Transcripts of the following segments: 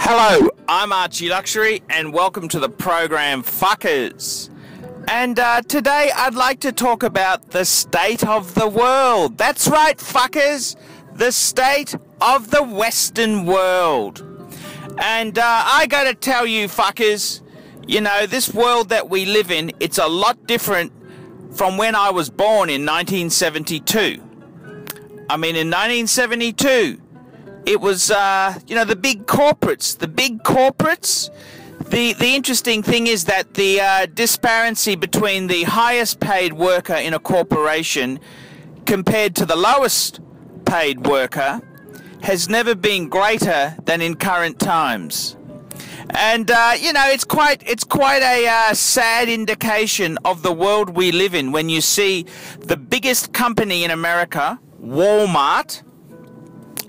Hello, I'm Archie Luxury and welcome to the program Fuckers. And today I'd like to talk about the state of the world. That's right, fuckers, the state of the Western world. And I gotta tell you, fuckers, you know, this world that we live in, it's a lot different from when I was born in 1972. I mean, in 1972, it was, you know, the big corporates. The interesting thing is that the disparity between the highest paid worker in a corporation compared to the lowest paid worker has never been greater than in current times. And, you know, it's quite a sad indication of the world we live in when you see the biggest company in America, Walmart.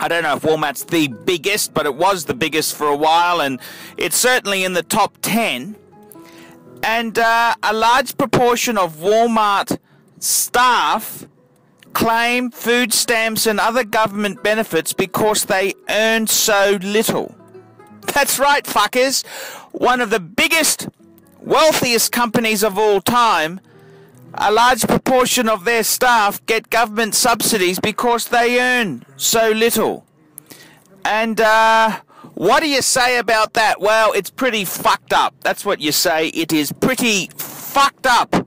I don't know if Walmart's the biggest, but it was the biggest for a while, and it's certainly in the top 10. And a large proportion of Walmart staff claim food stamps and other government benefits because they earn so little. That's right, fuckers. One of the biggest, wealthiest companies of all time, a large proportion of their staff get government subsidies because they earn so little. And what do you say about that? Well, it's pretty fucked up. That's what you say. It is pretty fucked up.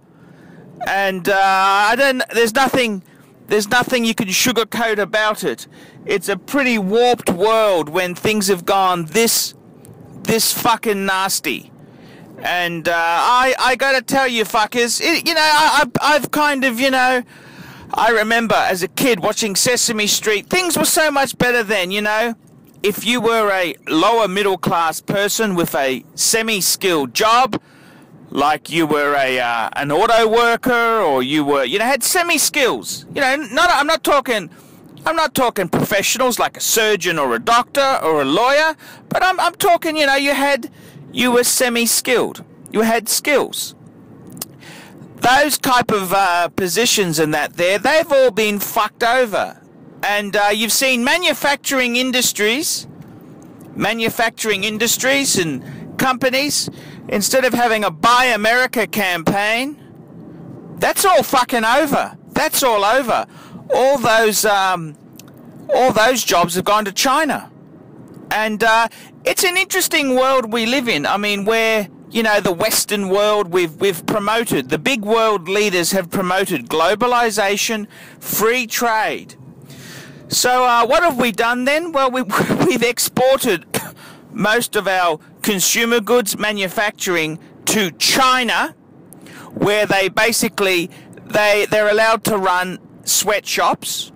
And there's nothing you can sugarcoat about it. It's a pretty warped world when things have gone this fucking nasty. And I gotta tell you, fuckers, you know, I've kind of, you know, I remember as a kid watching Sesame Street. Things were so much better then, you know. If you were a lower middle class person with a semi-skilled job, like you were an auto worker, or you were, you know, had semi-skills, you know, I'm not talking professionals like a surgeon or a doctor or a lawyer, but I'm talking, you know, you were semi-skilled. You had skills. Those type of positions and they've all been fucked over. And you've seen manufacturing industries and companies, instead of having a Buy America campaign, that's all fucking over. That's all over. All those jobs have gone to China. And it's an interesting world we live in. I mean, where, you know, the Western world, we've promoted, the big world leaders have promoted globalization, free trade. So what have we done then? Well, we've exported most of our consumer goods manufacturing to China, where they basically, they're allowed to run sweatshops.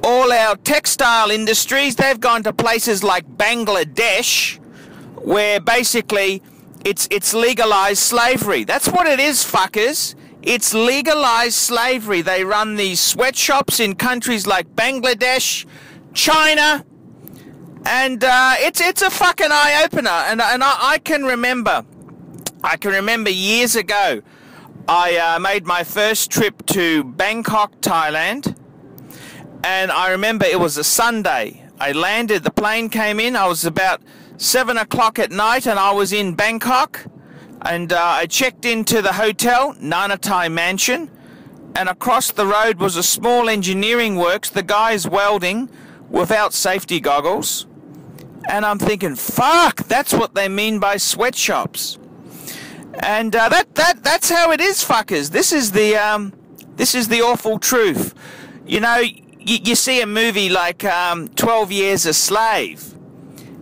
All our textile industries, they've gone to places like Bangladesh, where basically it's legalized slavery. That's what it is, fuckers. It's legalized slavery. They run these sweatshops in countries like Bangladesh, China, and it's a fucking eye-opener. And I can remember years ago, I made my first trip to Bangkok, Thailand. And I remember it was a Sunday. I landed, the plane came in, I was about 7 o'clock at night, and I was in Bangkok. And I checked into the hotel, Nana Thai Mansion, and across the road was a small engineering works, the guy's welding without safety goggles. And I'm thinking, fuck, that's what they mean by sweatshops. And that's how it is, fuckers. This is the awful truth. You know, you see a movie like 12 Years a Slave,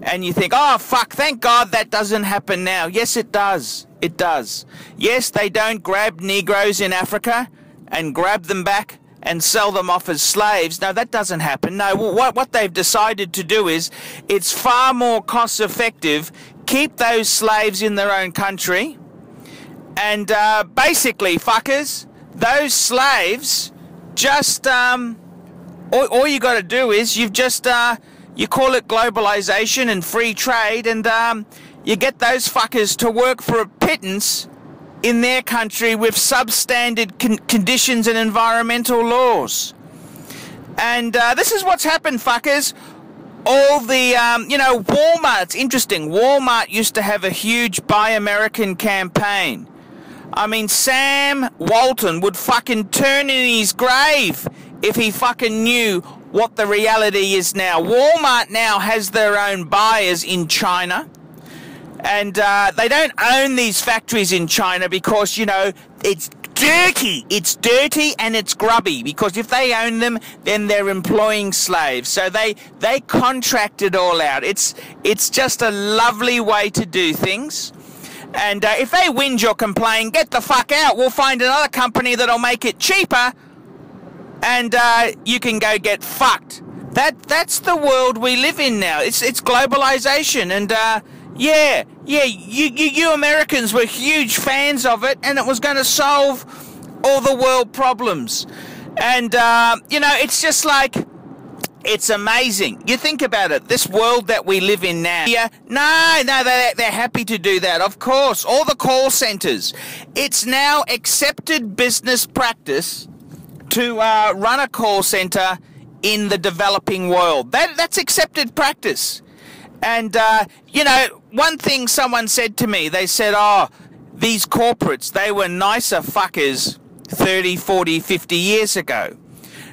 and you think, oh, fuck, thank God that doesn't happen now. Yes, it does. It does. Yes, they don't grab Negroes in Africa and grab them back and sell them off as slaves. No, that doesn't happen. No, what they've decided to do is, it's far more cost effective, keep those slaves in their own country, and basically, fuckers, those slaves just... all you got to do is you call it globalization and free trade, and you get those fuckers to work for a pittance in their country with substandard conditions and environmental laws. And this is what's happened, fuckers. all the, Walmart, it's interesting. Walmart used to have a huge Buy American campaign. I mean, Sam Walton would fucking turn in his grave if he fucking knew what the reality is now. Walmart now has their own buyers in China. And they don't own these factories in China because, it's dirty. It's dirty and it's grubby, because if they own them, then they're employing slaves. So they contract it all out. It's just a lovely way to do things. And if they whinge or complain, get the fuck out. We'll find another company that'll make it cheaper, and you can go get fucked. That's the world we live in now. It's globalization, and you Americans were huge fans of it, and it was going to solve all the world problems. And it's just like, it's amazing. You think about it, this world that we live in now. Yeah, no, they're happy to do that, of course. All the call centers. It's now accepted business practice to run a call center in the developing world. That's accepted practice. And, one thing someone said to me, they said, these corporates, they were nicer fuckers 30, 40, 50 years ago.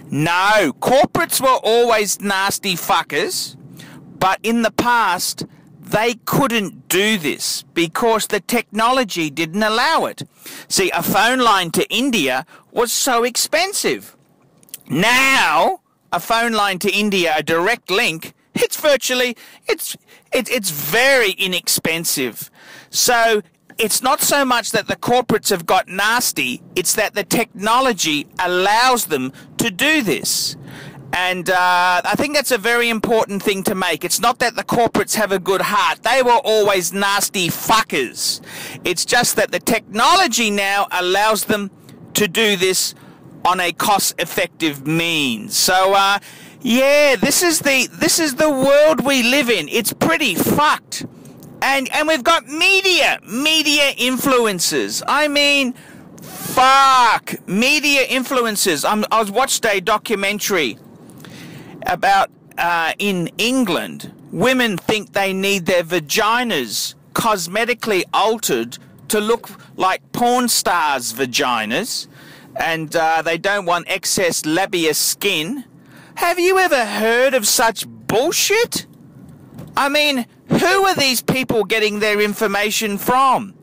No, corporates were always nasty fuckers, but in the past, they couldn't do this because the technology didn't allow it. See, a phone line to India was so expensive. Now, a phone line to India, a direct link, it's very inexpensive. So it's not so much that the corporates have got nasty, it's that the technology allows them to do this. And I think that's a very important thing to make. It's not that the corporates have a good heart. They were always nasty fuckers. It's just that the technology now allows them to do this on a cost-effective means. So, this is the world we live in. It's pretty fucked. And we've got media influencers. I mean, fuck, media influencers. I was watched a documentary about in England, women think they need their vaginas cosmetically altered to look like porn stars' vaginas, and they don't want excess labia skin. Have you ever heard of such bullshit? I mean, who are these people getting their information from?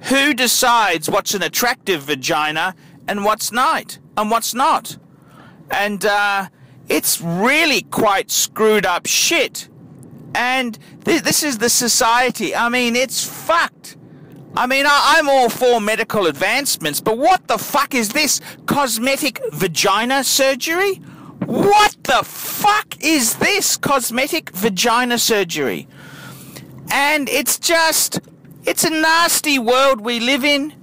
Who decides what's an attractive vagina and what's not? And it's really quite screwed up shit. And this is the society. I mean, it's fucked. I mean, I'm all for medical advancements, but what the fuck is this? Cosmetic vagina surgery? What the fuck is this? Cosmetic vagina surgery? And it's a nasty world we live in.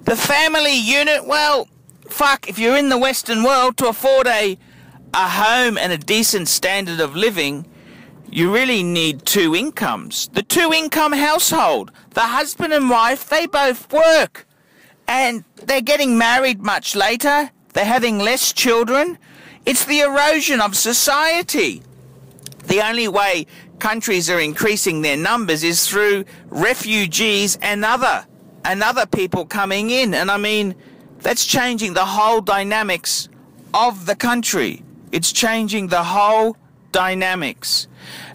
The family unit, well, fuck, if you're in the Western world, to afford a home and a decent standard of living, you really need two incomes. The two-income household, the husband and wife, they both work. And they're getting married much later. They're having less children. It's the erosion of society. The only way countries are increasing their numbers is through refugees and other people coming in. And I mean, that's changing the whole dynamics of the country. It's changing the whole dynamics.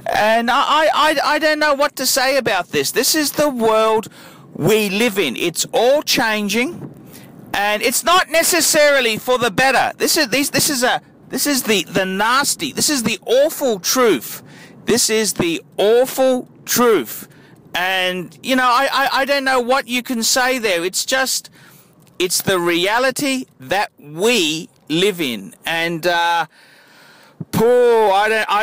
And I don't know what to say about this. This is the world we live in. It's all changing, and it's not necessarily for the better. This is the nasty. This is the awful truth. This is the awful truth. And I don't know what you can say there. It's the reality that we live in. And I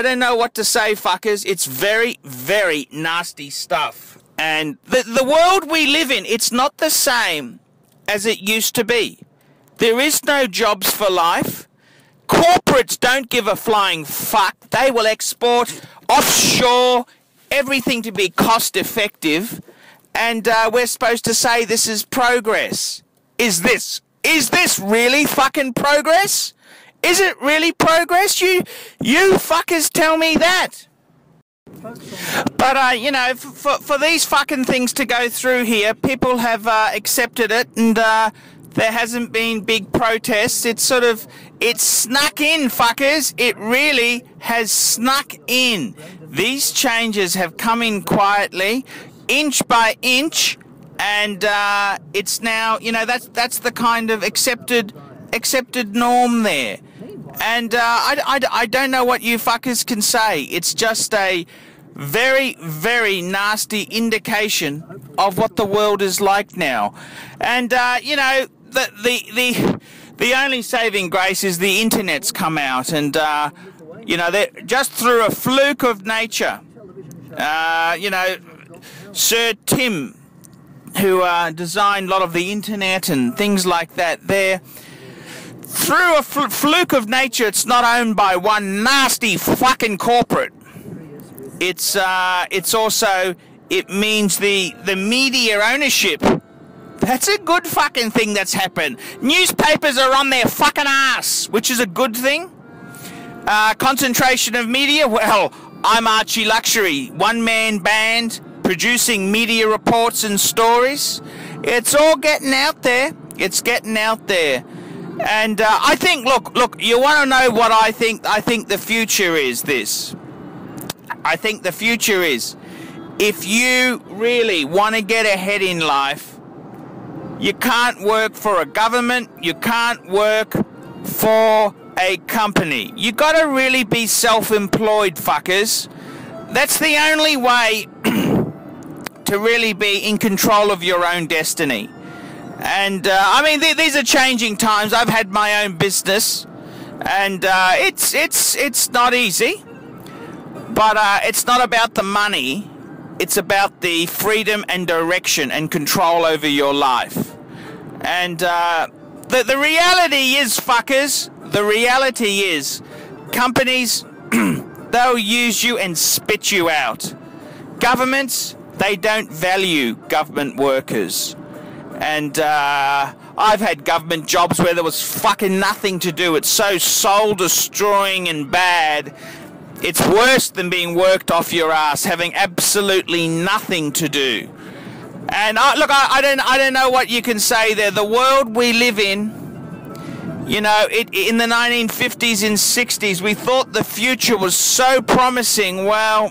don't know what to say, fuckers. It's very, very nasty stuff. And the world we live in, it's not the same as it used to be. There is no jobs for life. Corporates don't give a flying fuck. They will export offshore, everything to be cost effective. And we're supposed to say this is progress. Is this really fucking progress? Is it really progress? You fuckers tell me that. But, you know, for these fucking things to go through here, people have accepted it, and there hasn't been big protests. It's snuck in, fuckers. It really has snuck in. These changes have come in quietly, inch by inch, and it's now, you know, that's the kind of accepted norm there. And I don't know what you fuckers can say. It's just a very, very nasty indication of what the world is like now. And, you know, the only saving grace is the internet's come out, and, you know, just through a fluke of nature, you know, Sir Tim, who designed a lot of the internet and things like that there, through a fluke of nature, it's not owned by one nasty fucking corporate. It's also, it means the media ownership. That's a good fucking thing that's happened. Newspapers are on their fucking ass, which is a good thing. Concentration of media, well, I'm Archie Luxury, one-man band, producing media reports and stories. It's all getting out there. It's getting out there. And I think, look, you want to know what I think? I think the future is this. I think the future is, if you really want to get ahead in life, you can't work for a government, you can't work for a company. You got to really be self-employed, fuckers. That's the only way to really be in control of your own destiny. And I mean, these are changing times. I've had my own business, and it's not easy. But it's not about the money. It's about the freedom and direction and control over your life. And the reality is, fuckers, the reality is, companies, they'll use you and spit you out. Governments, they don't value government workers. And I've had government jobs where there was fucking nothing to do. It's so soul-destroying and bad. It's worse than being worked off your ass, having absolutely nothing to do. And look, I don't know what you can say there. The world we live in, you know, in the 1950s and 60s, we thought the future was so promising. Well,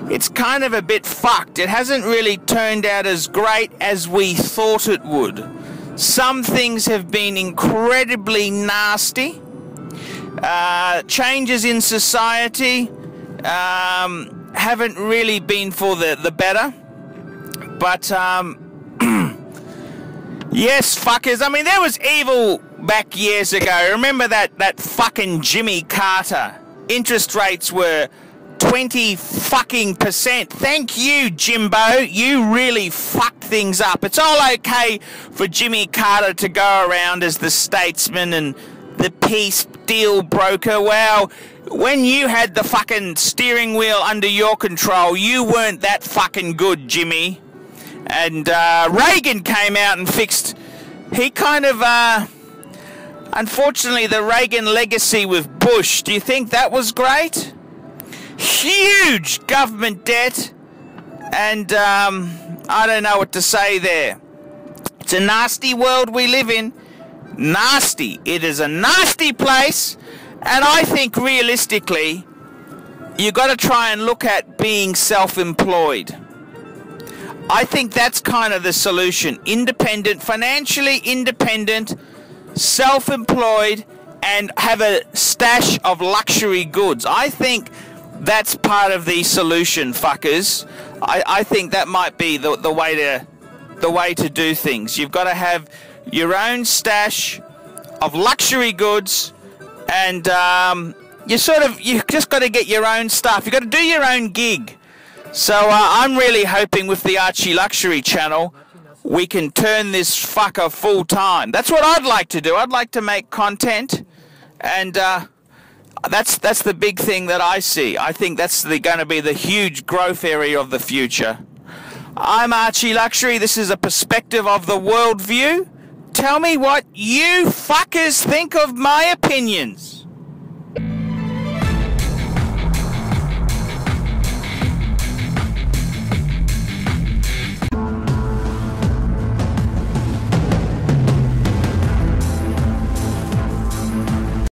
it's kind of a bit fucked. It hasn't really turned out as great as we thought it would. Some things have been incredibly nasty. Changes in society haven't really been for the better. But, yes, fuckers. I mean, there was evil back years ago. Remember that fucking Jimmy Carter? Interest rates were 20% Thank you, Jimbo. You really fucked things up. It's all okay for Jimmy Carter to go around as the statesman and the peace deal broker. Well, when you had the fucking steering wheel under your control, you weren't that fucking good, Jimmy. And Reagan came out and fixed. He kind of, unfortunately, the Reagan legacy with Bush. Do you think that was great? Huge government debt, and I don't know what to say there. It's a nasty world we live in. Nasty. It is a nasty place, and I think realistically, you got to try and look at being self-employed. I think that's kind of the solution. Independent, financially independent, self-employed, and have a stash of luxury goods. I think that's part of the solution, fuckers. I think that might be the way to do things. You've got to have your own stash of luxury goods, and you just got to get your own stuff. You've got to do your own gig. So I'm really hoping with the Archie Luxury channel we can turn this fucker full time. That's what I'd like to do. I'd like to make content, and that's the big thing that I see. I think that's going to be the huge growth area of the future. I'm Archie Luxury. This is a perspective of the world view. Tell me what you fuckers think of my opinions.